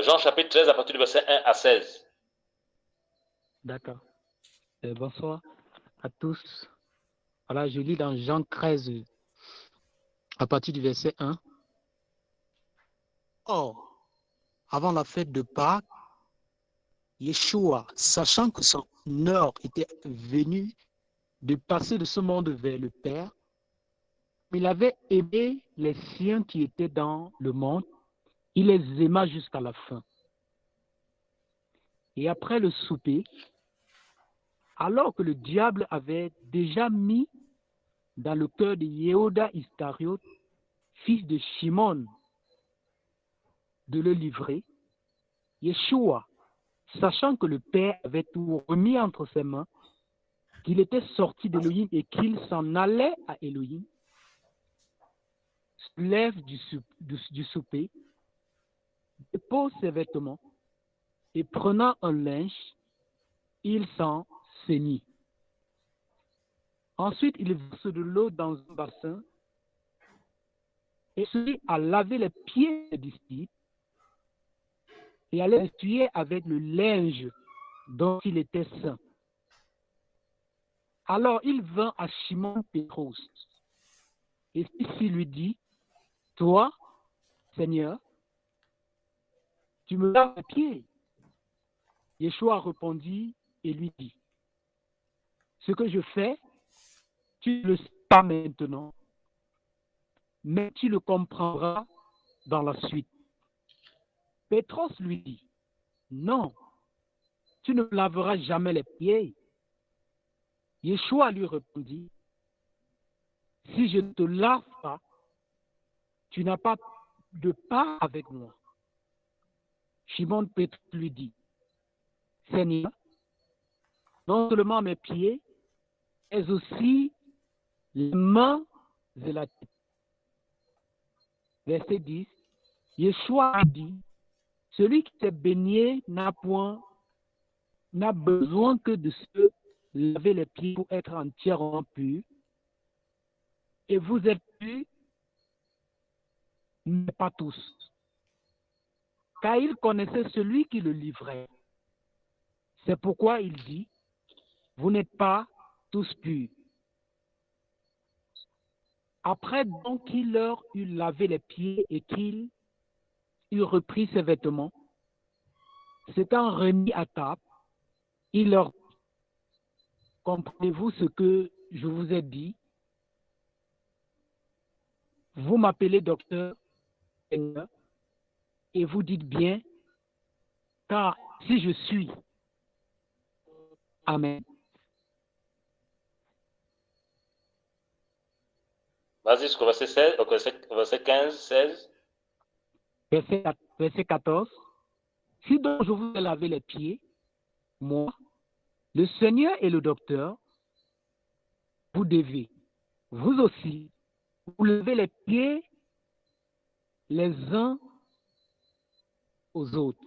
Jean chapitre 13 à partir du verset 1 à 16. D'accord. Bonsoir à tous. Voilà, je lis dans Jean 13 à partir du verset 1. Or, avant la fête de Pâques, Yeshua, sachant que son heure était venue de passer de ce monde vers le Père, il avait aimé les siens qui étaient dans le monde, il les aima jusqu'à la fin. Et après le souper, alors que le diable avait déjà mis dans le cœur de Yehuda Iscariote, fils de Shimon, de le livrer, Yeshua, sachant que le Père avait tout remis entre ses mains, qu'il était sorti d'Élohim et qu'il s'en allait à Élohim, se lève du souper, dépose ses vêtements et prenant un linge, il s'en ceignit. Ensuite, il verse de l'eau dans un bassin et se mit à laver les pieds des disciples et à les essuyer avec le linge dont il était saint. Alors il vint à Simon Pétros et celui-ci lui dit, toi, Seigneur, tu me laves les pieds. Yeshua répondit et lui dit, ce que je fais, tu ne le sais pas maintenant, mais tu le comprendras dans la suite. Pétros lui dit, non, tu ne me laveras jamais les pieds. Yeshua lui répondit, si je ne te lave pas, tu n'as pas de part avec moi. Simon Pétros lui dit, Seigneur, non seulement mes pieds, mais aussi les mains et la tête. Verset 10, Yeshua dit, celui qui s'est baigné n'a besoin que de se laver les pieds pour être entièrement pur. Et vous êtes purs, mais pas tous. Car il connaissait celui qui le livrait. C'est pourquoi il dit, vous n'êtes pas tous purs. Après donc qu'il leur eut lavé les pieds et qu'il eut repris ses vêtements, s'étant remis à table, il leur dit, comprenez-vous ce que je vous ai dit? Vous m'appelez docteur, Seigneur, et vous dites bien, car si je suis, Amen. Vas-y jusqu'au verset 16, verset 15, 16. Verset 14. Si donc je vous ai lavé les pieds, moi, le Seigneur et le docteur, vous devez, vous aussi, vous lever les pieds les uns aux autres.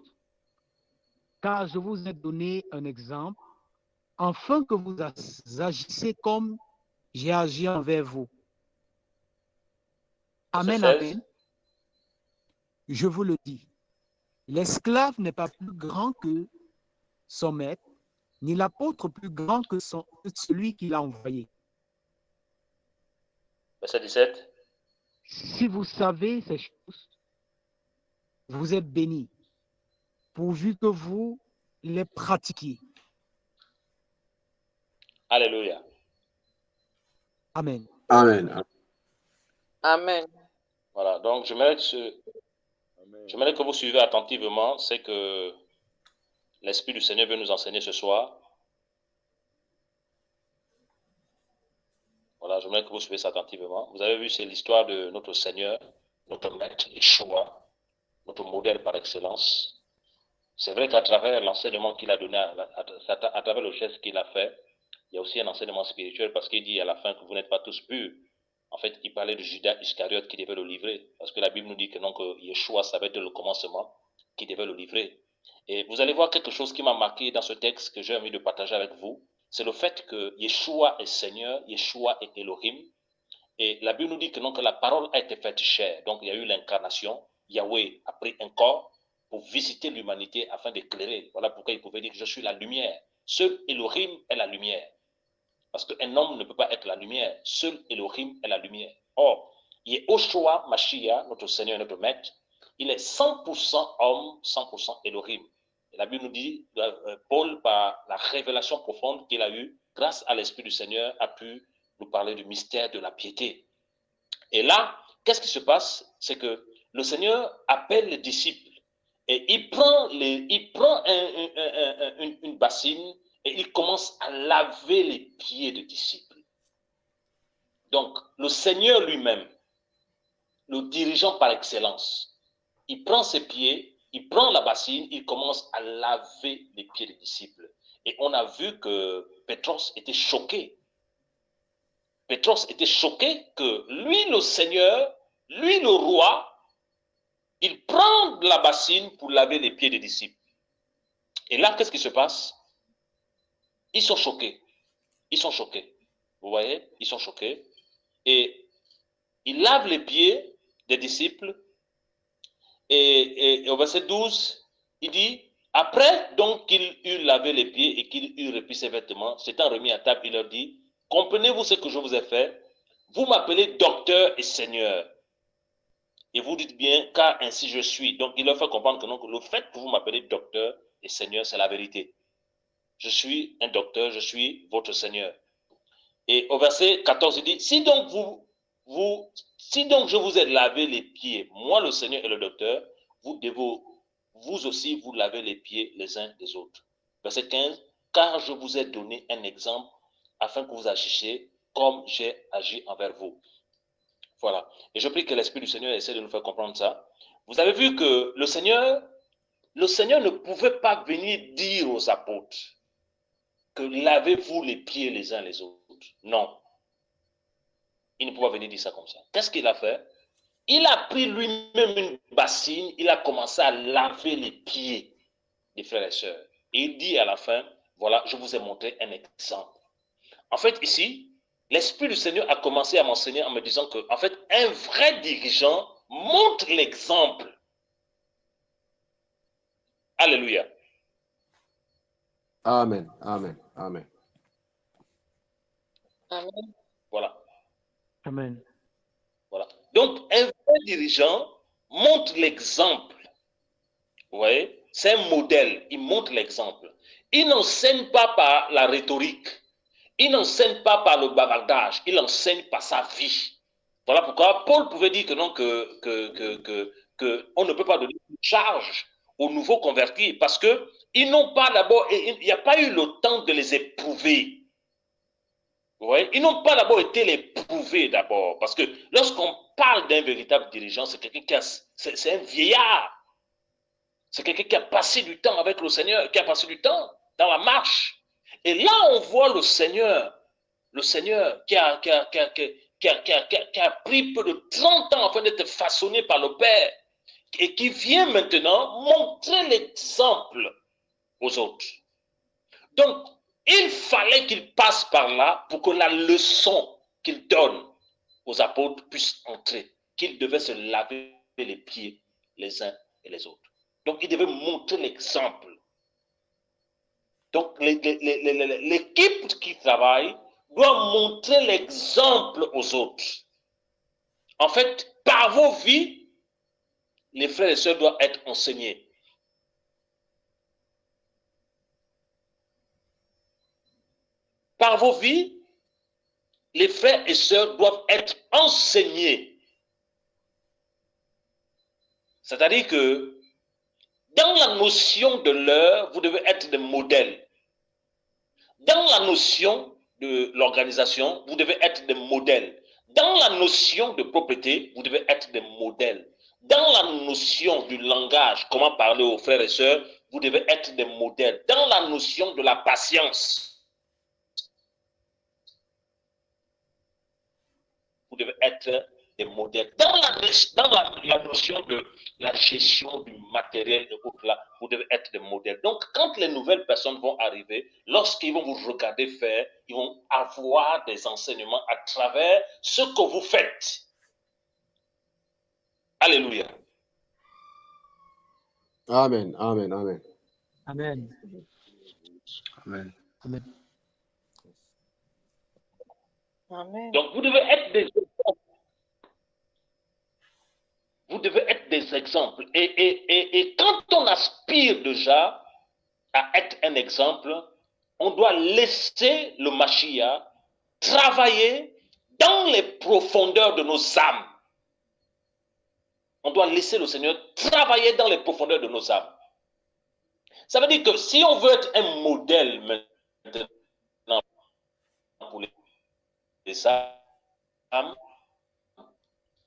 Car je vous ai donné un exemple, afin que vous agissiez comme j'ai agi envers vous. Amen, amen. Je vous le dis, l'esclave n'est pas plus grand que son maître, ni l'apôtre plus grand que celui qui l'a envoyé. Verset 17. Si vous savez ces choses, vous êtes bénis, pourvu que vous les pratiquiez. Alléluia. Amen. Amen. Amen. Voilà, donc j'aimerais que vous suivez attentivement ce que l'Esprit du Seigneur veut nous enseigner ce soir. Voilà, j'aimerais que vous suivez ça attentivement. Vous avez vu, c'est l'histoire de notre Seigneur, notre Maître, Yeshua, notre modèle par excellence. C'est vrai qu'à travers l'enseignement qu'il a donné, à travers le geste qu'il a fait, il y a aussi un enseignement spirituel parce qu'il dit à la fin que vous n'êtes pas tous purs. En fait, il parlait de Judas Iscariote qui devait le livrer. Parce que la Bible nous dit que non, que Yeshua savait dès le commencement qui devait le livrer. Et vous allez voir quelque chose qui m'a marqué dans ce texte que j'ai envie de partager avec vous. C'est le fait que Yeshua est Seigneur, Yeshua est Elohim. Et la Bible nous dit que non, que la parole a été faite chair. Donc il y a eu l'incarnation. Yahweh a pris un corps. pour visiter l'humanité afin d'éclairer. Voilà pourquoi il pouvait dire que je suis la lumière. Seul Elohim est la lumière. Parce qu'un homme ne peut pas être la lumière. Seul Elohim est la lumière. Or, Yehoshua Mashiach, notre Seigneur et notre Maître, il est 100% homme, 100% Elohim. Et la Bible nous dit, Paul, par la révélation profonde qu'il a eue, grâce à l'Esprit du Seigneur, a pu nous parler du mystère de la piété. Et là, qu'est-ce qui se passe? C'est que le Seigneur appelle les disciples et il prend une bassine et il commence à laver les pieds des disciples. Donc, le Seigneur lui-même, le dirigeant par excellence, il prend ses pieds, il prend la bassine, il commence à laver les pieds des disciples. Et on a vu que Pétros était choqué. Pétros était choqué que lui, le Seigneur, lui, le roi, il prend la bassine pour laver les pieds des disciples. Et là, qu'est-ce qui se passe? Ils sont choqués. Ils sont choqués. Vous voyez? Ils sont choqués. Et il lave les pieds des disciples. Et au verset 12, il dit, après donc qu'il eut lavé les pieds et qu'il eut repris ses vêtements, s'étant remis à table, il leur dit, comprenez-vous ce que je vous ai fait? Vous m'appelez docteur et seigneur. Et vous dites bien, car ainsi je suis. Donc il leur fait comprendre que donc, le fait que vous m'appelez docteur et seigneur, c'est la vérité. Je suis un docteur, je suis votre seigneur. Et au verset 14, il dit, si donc je vous ai lavé les pieds, moi le Seigneur et le docteur, vous aussi vous lavez les pieds les uns des autres. Verset 15, car je vous ai donné un exemple afin que vous agissiez comme j'ai agi envers vous. Voilà. Et je prie que l'Esprit du Seigneur essaie de nous faire comprendre ça. Vous avez vu que le Seigneur ne pouvait pas venir dire aux apôtres que lavez-vous les pieds les uns les autres. Non. Il ne pouvait pas venir dire ça comme ça. Qu'est-ce qu'il a fait? Il a pris lui-même une bassine, il a commencé à laver les pieds des frères et sœurs. Et il dit à la fin, voilà, je vous ai montré un exemple. En fait, ici, l'Esprit du Seigneur a commencé à m'enseigner en me disant que, en fait, un vrai dirigeant montre l'exemple. Alléluia. Amen. Amen. Amen. Amen. Voilà. Amen. Voilà. Donc, un vrai dirigeant montre l'exemple. Vous voyez? C'est un modèle. Il montre l'exemple. Il n'enseigne pas par la rhétorique. Il n'enseigne pas par le bavardage. Il enseigne par sa vie. Voilà pourquoi Paul pouvait dire que non, on ne peut pas donner une charge aux nouveaux convertis parce que ils n'ont pas d'abord, il n'y a pas eu le temps de les éprouver. Vous voyez, ils n'ont pas d'abord été les prouver d'abord. Parce que lorsqu'on parle d'un véritable dirigeant, c'est quelqu'un c'est un vieillard. C'est quelqu'un qui a passé du temps avec le Seigneur, qui a passé du temps dans la marche. Et là, on voit le Seigneur qui a pris peu de 30 ans afin d'être façonné par le Père et qui vient maintenant montrer l'exemple aux autres. Donc, il fallait qu'il passe par là pour que la leçon qu'il donne aux apôtres puisse entrer, qu'ils devaient se laver les pieds les uns et les autres. Donc, il devait montrer l'exemple. Donc, l'équipe qui travaille doit montrer l'exemple aux autres. En fait, par vos vies, les frères et sœurs doivent être enseignés. Par vos vies, les frères et sœurs doivent être enseignés. C'est-à-dire que dans la notion de l'heure, vous devez être des modèles. Dans la notion de l'organisation, vous devez être des modèles. Dans la notion de propriété, vous devez être des modèles. Dans la notion du langage, comment parler aux frères et sœurs, vous devez être des modèles. Dans la notion de la patience, vous devez être des modèles. Dans la notion de la gestion du matériel et autres là, vous devez être des modèles. Donc, quand les nouvelles personnes vont arriver, lorsqu'ils vont vous regarder faire, ils vont avoir des enseignements à travers ce que vous faites. Alléluia. Amen. Amen. Amen. Amen. Amen. Amen. Amen. Donc, vous devez être des exemples. Vous devez être des exemples. Et quand on aspire déjà à être un exemple, on doit laisser le Mashiach travailler dans les profondeurs de nos âmes. On doit laisser le Seigneur travailler dans les profondeurs de nos âmes. Ça veut dire que si on veut être un modèle maintenant pour les âmes,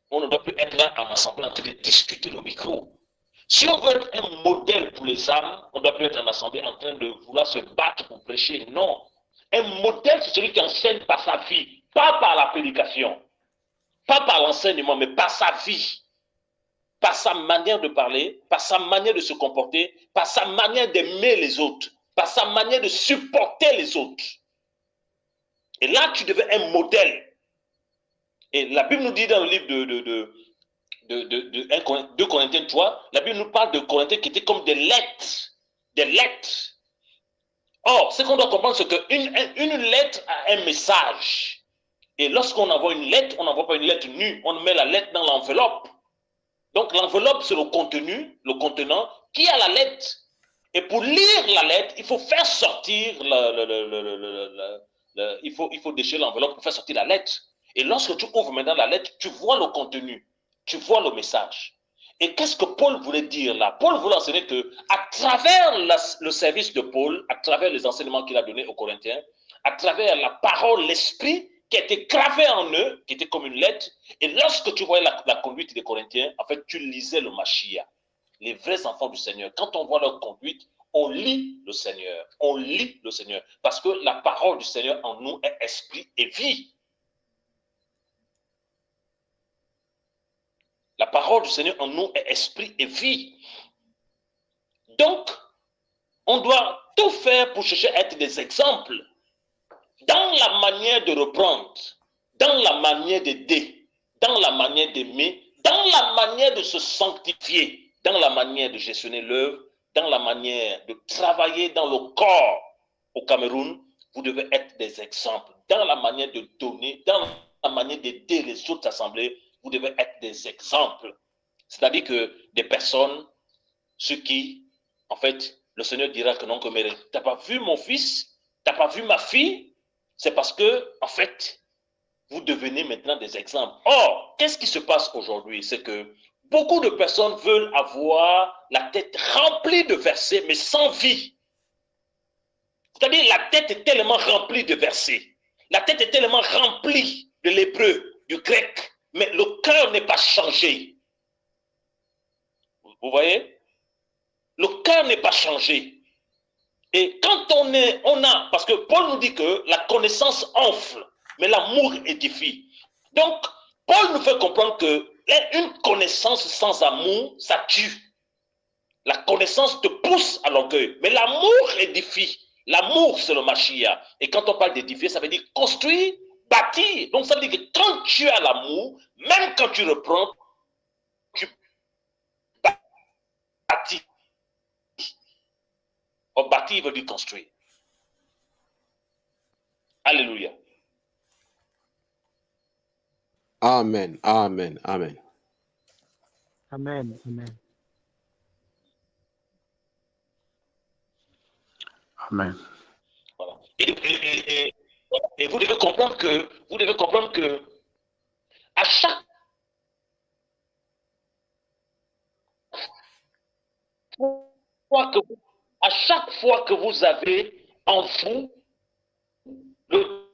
on ne doit plus être là en assemblée en train de discuter le micro. Si on veut être un modèle pour les âmes, on ne doit plus être en assemblée en train de vouloir se battre pour prêcher. Non. Un modèle, c'est celui qui enseigne par sa vie, pas par la prédication, pas par l'enseignement, mais par sa vie, par sa manière de parler, par sa manière de se comporter, par sa manière d'aimer les autres, par sa manière de supporter les autres. Et là, tu deviens un modèle. Et la Bible nous dit dans le livre de 2 Corinthiens 3, la Bible nous parle de Corinthiens qui étaient comme des lettres. Des lettres. Or, ce qu'on doit comprendre, c'est qu'une lettre a un message. Et lorsqu'on envoie une lettre, on n'envoie pas une lettre nue, on met la lettre dans l'enveloppe. Donc l'enveloppe, c'est le contenu, le contenant, qui a la lettre. Et pour lire la lettre, il faut faire sortir il faut déchirer l'enveloppe pour faire sortir la lettre. Et lorsque tu ouvres maintenant la lettre, tu vois le contenu, tu vois le message. Et qu'est-ce que Paul voulait dire là? Paul voulait enseigner que, à travers le service de Paul, à travers les enseignements qu'il a donnés aux Corinthiens, à travers la parole, l'esprit qui a été gravé en eux, qui était comme une lettre, et lorsque tu voyais la conduite des Corinthiens, en fait, tu lisais le Mashiach, les vrais enfants du Seigneur. Quand on voit leur conduite, on lit le Seigneur. On lit le Seigneur. Parce que la parole du Seigneur en nous est esprit et vie. La parole du Seigneur en nous est esprit et vie. Donc, on doit tout faire pour chercher à être des exemples dans la manière de reprendre, dans la manière d'aider, dans la manière d'aimer, dans la manière de se sanctifier, dans la manière de gestionner l'œuvre, dans la manière de travailler dans le corps au Cameroun. Vous devez être des exemples. Dans la manière de donner, dans la manière d'aider les autres assemblées, vous devez être des exemples. C'est-à-dire que des personnes, ceux qui, en fait, le Seigneur dira que non, que tu n'as pas vu mon fils, tu n'as pas vu ma fille, c'est parce que, en fait, vous devenez maintenant des exemples. Or, qu'est-ce qui se passe aujourd'hui? C'est que beaucoup de personnes veulent avoir la tête remplie de versets, mais sans vie. C'est-à-dire, la tête est tellement remplie de versets. La tête est tellement remplie de l'hébreu, du grec, mais le cœur n'est pas changé. Vous voyez? Le cœur n'est pas changé. Et quand on a, parce que Paul nous dit que la connaissance enfle, mais l'amour édifie. Donc, Paul nous fait comprendre que une connaissance sans amour, ça tue. La connaissance te pousse à l'orgueil, mais l'amour édifie. L'amour, c'est le Mashiach. Et quand on parle d'édifier, ça veut dire construire, bâtir. Donc, ça veut dire que quand tu as l'amour, même quand tu reprends, tu bâtis. Or, bâtir veut dire construire. Alléluia. Amen. Amen. Amen. Amen. Amen. Amen. Voilà. Et vous devez comprendre que à chaque fois que vous avez en vous le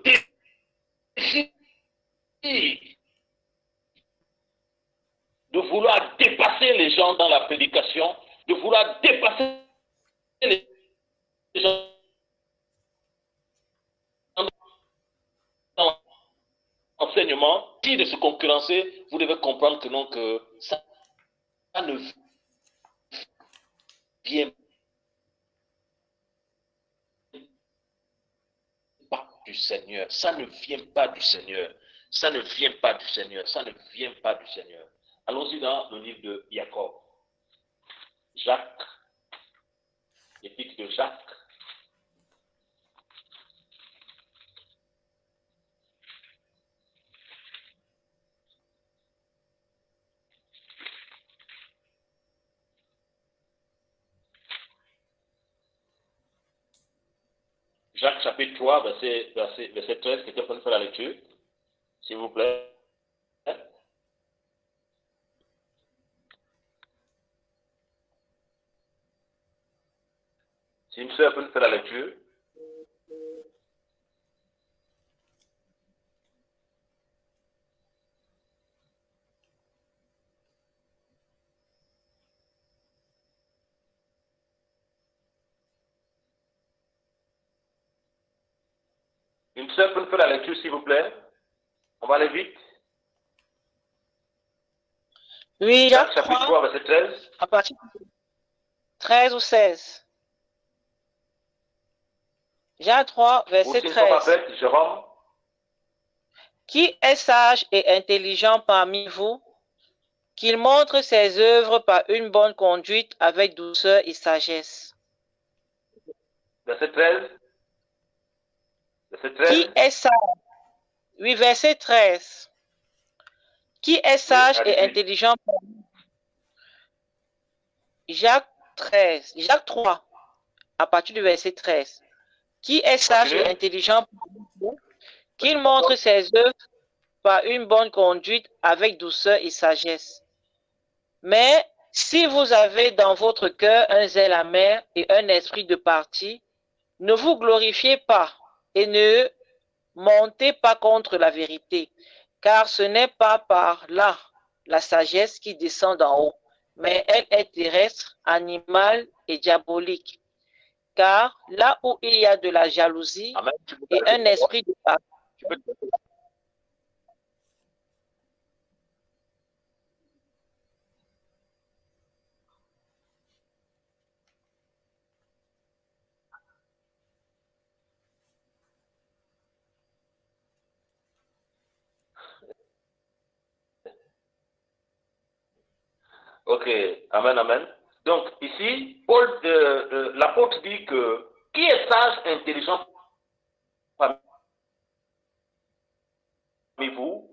désir de vouloir dépasser les gens dans la prédication, de vouloir dépasser les gens dans l'enseignement, si de se concurrencer, vous devez comprendre que non, que ça ne vient pas du Seigneur. Ça ne vient pas du Seigneur. Ça ne vient pas du Seigneur. Ça ne vient pas du Seigneur. Allons-y dans le livre de Jacob. Jacques, épître de Jacques. Jacques chapitre 3, verset 13, quelqu'un peut nous faire la lecture, s'il vous plaît. Si une sœur peut nous faire la lecture. Une sœur peut nous faire la lecture, s'il vous plaît. On va aller vite. Oui, Jacques Jacques chapitre 3, 3, verset 13. à partir de 13 ou 16. Jacques 3, Ou verset si une femme 13. appelle Jérôme. Qui est sage et intelligent parmi vous, qu'il montre ses œuvres par une bonne conduite avec douceur et sagesse. Verset 13. Verset 13. Qui est sage? Oui, verset 13. Qui est sage et allez-y. intelligent parmi vous? Jacques 13, Jacques 3, à partir du verset 13. Qui est sage et Continuez. intelligent parmi vous, qu'il montre ses œuvres par une bonne conduite avec douceur et sagesse. Mais si vous avez dans votre cœur un zèle amer et un esprit de parti, ne vous glorifiez pas et ne montez pas contre la vérité, car ce n'est pas par là la sagesse qui descend d'en haut, mais elle est terrestre, animale et diabolique. Car là où il y a de la jalousie Amen. et un esprit de parti, Ok, amen, amen. Donc ici, l'apôtre dit que qui est sage, intelligent parmi vous,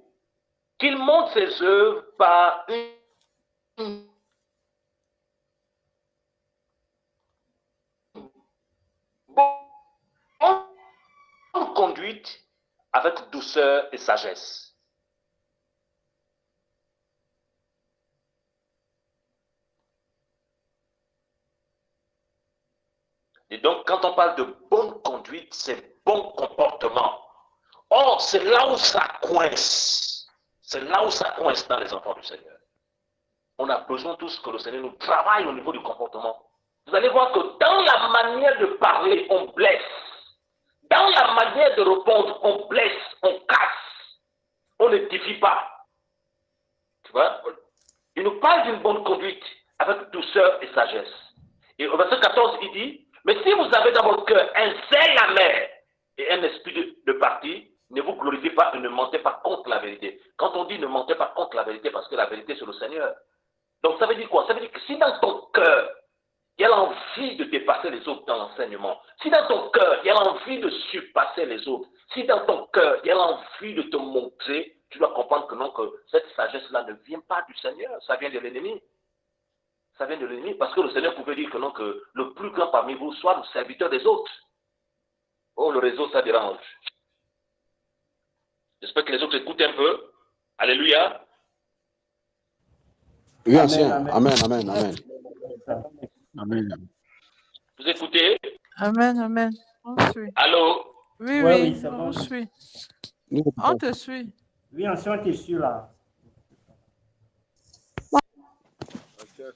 qu'il montre ses œuvres par une bonne conduite avec douceur et sagesse. Et donc, quand on parle de bonne conduite, c'est bon comportement. Or, c'est là où ça coince. C'est là où ça coince dans les enfants du Seigneur. On a besoin tous que le Seigneur nous travaille au niveau du comportement. Vous allez voir que dans la manière de parler, on blesse. Dans la manière de répondre, on blesse, on casse. On n'édifie pas. Tu vois? Il nous parle d'une bonne conduite avec douceur et sagesse. Et au verset 14, il dit, mais si vous avez dans votre cœur un zèle amer et un esprit de parti, ne vous glorifiez pas et ne mentez pas contre la vérité. Quand on dit ne mentez pas contre la vérité, parce que la vérité c'est le Seigneur. Donc ça veut dire quoi? Ça veut dire que si dans ton cœur, il y a l'envie de dépasser les autres dans l'enseignement, si dans ton cœur, il y a l'envie de surpasser les autres, si dans ton cœur, il y a l'envie de te montrer, tu dois comprendre que non, que cette sagesse-là ne vient pas du Seigneur, ça vient de l'ennemi. Ça vient de l'ennemi, parce que le Seigneur pouvait dire que non, que le plus grand parmi vous soit le serviteur des autres. Oh, le réseau, ça dérange. J'espère que les autres écoutent un peu. Alléluia. Oui, ancien. Amen, amen, amen. Amen. Vous écoutez? Amen, amen. On suit. Allô? Oui, Ouais, oui, oui, c'est bon. on suit. Nous On écoutons. te suit. Oui, ancien, t'es sûr là.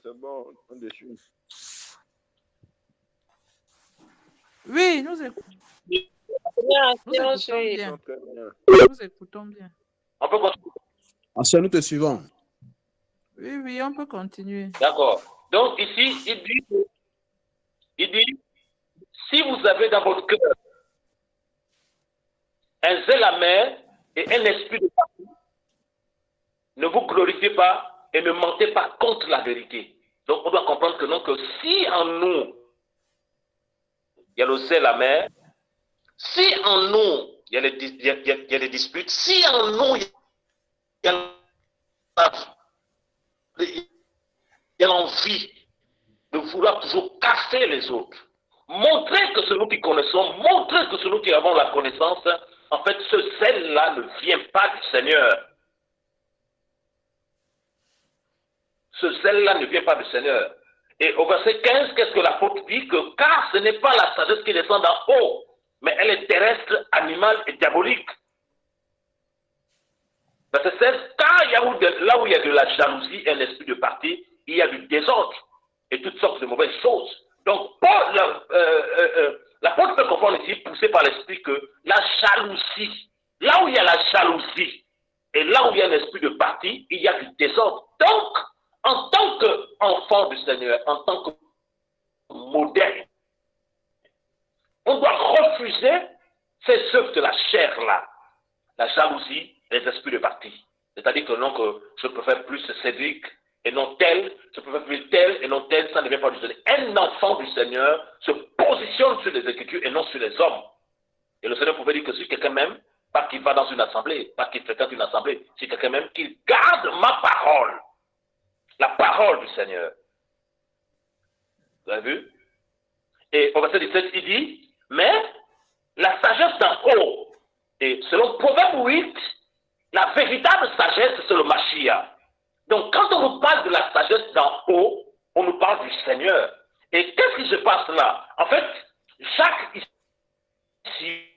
C'est bon, on déchire. Oui, nous écoutons. bien, Nous on écoutons suit. bien. Très bien. Nous écoutons bien. On peut continuer? Ancien, nous te suivons. Oui, oui, on peut continuer. D'accord. Donc ici, il dit, si vous avez dans votre cœur un zèle amer et un esprit de parti, ne vous glorifiez pas et ne mentez pas contre la vérité. Donc on doit comprendre que non, donc que si en nous, il y a le zèle amer, si en nous, il y a les disputes, si en nous, il y a l'envie de vouloir toujours casser les autres, montrer que c'est nous qui connaissons, montrer que c'est nous qui avons la connaissance, en fait, ce zèle-là ne vient pas du Seigneur. Ce zèle-là ne vient pas du Seigneur. Et au verset 15, qu'est-ce que l'apôtre dit? Que car ce n'est pas la sagesse qui descend d'en haut, mais elle est terrestre, animale et diabolique. Verset 16, car là où il y a de la jalousie et un esprit de parti, il y a du désordre et toutes sortes de mauvaises choses. Donc, l'apôtre peut comprendre ici, poussé par l'esprit, que la jalousie, là où il y a la jalousie et là où il y a un esprit de parti, il y a du désordre. Donc, en tant qu'enfant du Seigneur, en tant que modèle, on doit refuser ces œuvres de la chair-là, la jalousie, les esprits de parti. C'est-à-dire que non, que je préfère plus Cédric et non tel, je préfère plus tel et non tel, ça ne vient pas du Seigneur. Un enfant du Seigneur se positionne sur les Écritures et non sur les hommes. Et le Seigneur pouvait dire que si quelqu'un m'aime, pas qu'il va dans une assemblée, pas qu'il fréquente une assemblée, si quelqu'un m'aime, qu'il garde ma parole. La parole du Seigneur. Vous avez vu? Et au verset 17, il dit, mais la sagesse d'en haut, et selon Proverbe 8, la véritable sagesse, c'est le Mashiach. Donc, quand on nous parle de la sagesse d'en haut, on nous parle du Seigneur. Et qu'est-ce qui se passe là? En fait, Jacques ici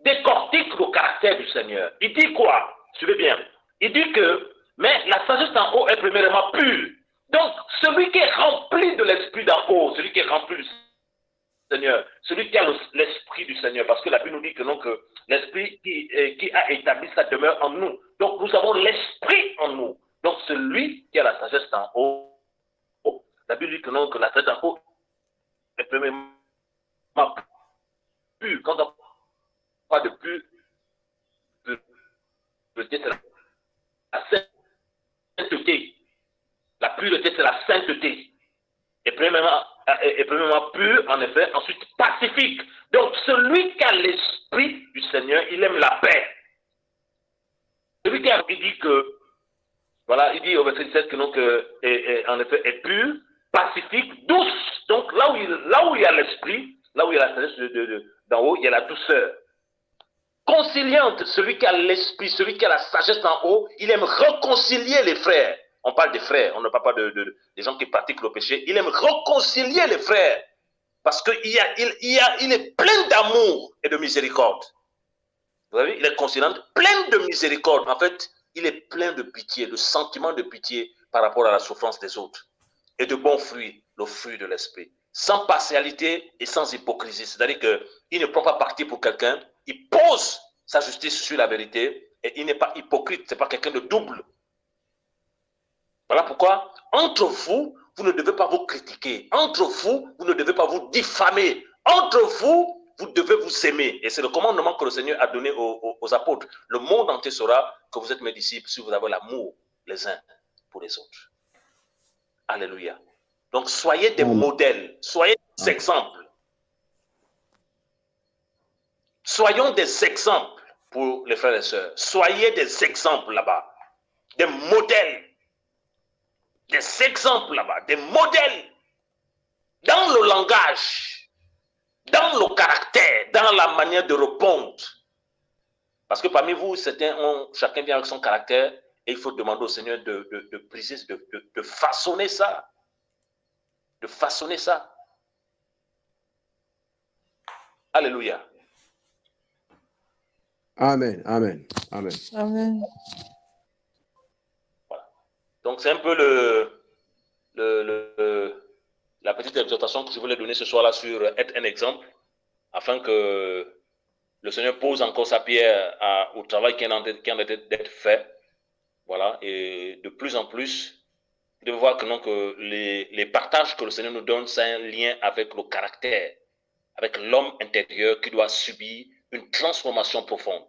décortique le caractère du Seigneur. Il dit quoi? Suivez bien. Il dit que, mais la sagesse d'en haut est premièrement pure. Donc, celui qui est rempli de l'esprit d'en haut, celui qui est rempli du Seigneur, celui qui a l'esprit du Seigneur, parce que la Bible nous dit que non, que l'esprit qui a établi sa demeure en nous. Donc, nous avons l'esprit en nous. Donc, celui qui a la sagesse d'en haut, la Bible dit que non, que la sagesse d'en haut est premièrement pure. Quand on parle de pureté, c'est la sainteté. La pureté, c'est la sainteté. Et premièrement pur, en effet, ensuite pacifique. Donc, celui qui a l'esprit du Seigneur, il aime la paix. Celui qui a, il dit que, voilà, il dit au verset 17 que non, en effet, est pur, pacifique, douce. Donc, là où il y a l'esprit, là où il y a la sagesse d'en haut, il y a la douceur. Conciliante, celui qui a l'esprit, celui qui a la sagesse d'en haut, il aime réconcilier les frères. On parle des frères, on ne parle pas des gens qui pratiquent le péché. Il aime réconcilier les frères. Parce qu'il il est plein d'amour et de miséricorde. Vous voyez, il est conciliant, plein de miséricorde. En fait, il est plein de pitié, de sentiment de pitié par rapport à la souffrance des autres. Et de bons fruits, le fruit de l'esprit. Sans partialité et sans hypocrisie. C'est-à-dire qu'il ne prend pas parti pour quelqu'un, il pose sa justice sur la vérité et il n'est pas hypocrite, ce n'est pas quelqu'un de double. Voilà pourquoi, entre vous, vous ne devez pas vous critiquer. Entre vous, vous ne devez pas vous diffamer. Entre vous, vous devez vous aimer. Et c'est le commandement que le Seigneur a donné aux apôtres. Le monde entier saura que vous êtes mes disciples si vous avez l'amour les uns pour les autres. Alléluia. Donc, soyez des modèles. Soyez des exemples. Soyons des exemples pour les frères et sœurs. Soyez des exemples là-bas. Des modèles. Des exemples là-bas, des modèles dans le langage, dans le caractère, dans la manière de répondre. Parce que parmi vous, chacun vient avec son caractère et il faut demander au Seigneur de briser, de façonner ça. De façonner ça. Alléluia. Amen, amen, amen. Amen. Donc, c'est un peu la petite exhortation que je voulais donner ce soir-là sur être un exemple, afin que le Seigneur pose encore sa pierre au travail qui est en train d'être fait. Voilà, et de plus en plus, vous devez voir que les partages que le Seigneur nous donne, c'est un lien avec le caractère, avec l'homme intérieur qui doit subir une transformation profonde.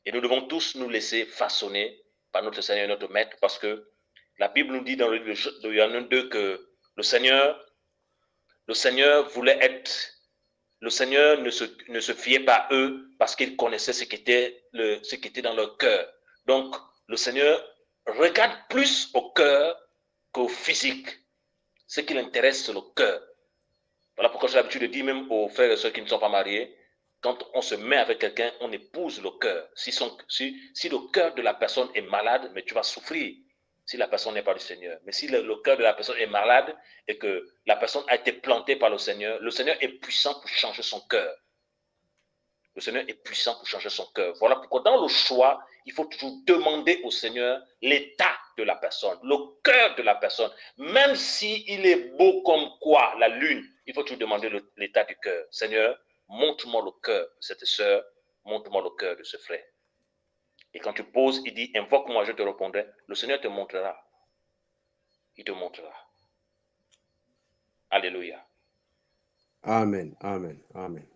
Et nous devons tous nous laisser façonner par notre Seigneur et notre Maître, parce que la Bible nous dit dans le livre de Yohanan 2 que Le Seigneur voulait être... Le Seigneur ne se fiait pas à eux parce qu'il connaissait ce qui était dans leur cœur. Donc, le Seigneur regarde plus au cœur qu'au physique. Ce qui l'intéresse, c'est le cœur. Voilà pourquoi j'ai l'habitude de dire même aux frères et sœurs qui ne sont pas mariés, quand on se met avec quelqu'un, on épouse le cœur. Si le cœur de la personne est malade, mais tu vas souffrir si la personne n'est pas du Seigneur. Mais si le cœur de la personne est malade et que la personne a été plantée par le Seigneur est puissant pour changer son cœur. Le Seigneur est puissant pour changer son cœur. Voilà pourquoi dans le choix, il faut toujours demander au Seigneur l'état de la personne, le cœur de la personne. Même s'il est beau comme quoi, la lune, il faut toujours demander l'état du cœur. Seigneur, montre-moi le cœur de cette sœur, montre-moi le cœur de ce frère. Et quand tu poses, il dit, invoque-moi, je te répondrai. Le Seigneur te montrera. Il te montrera. Alléluia. Amen. Amen. Amen.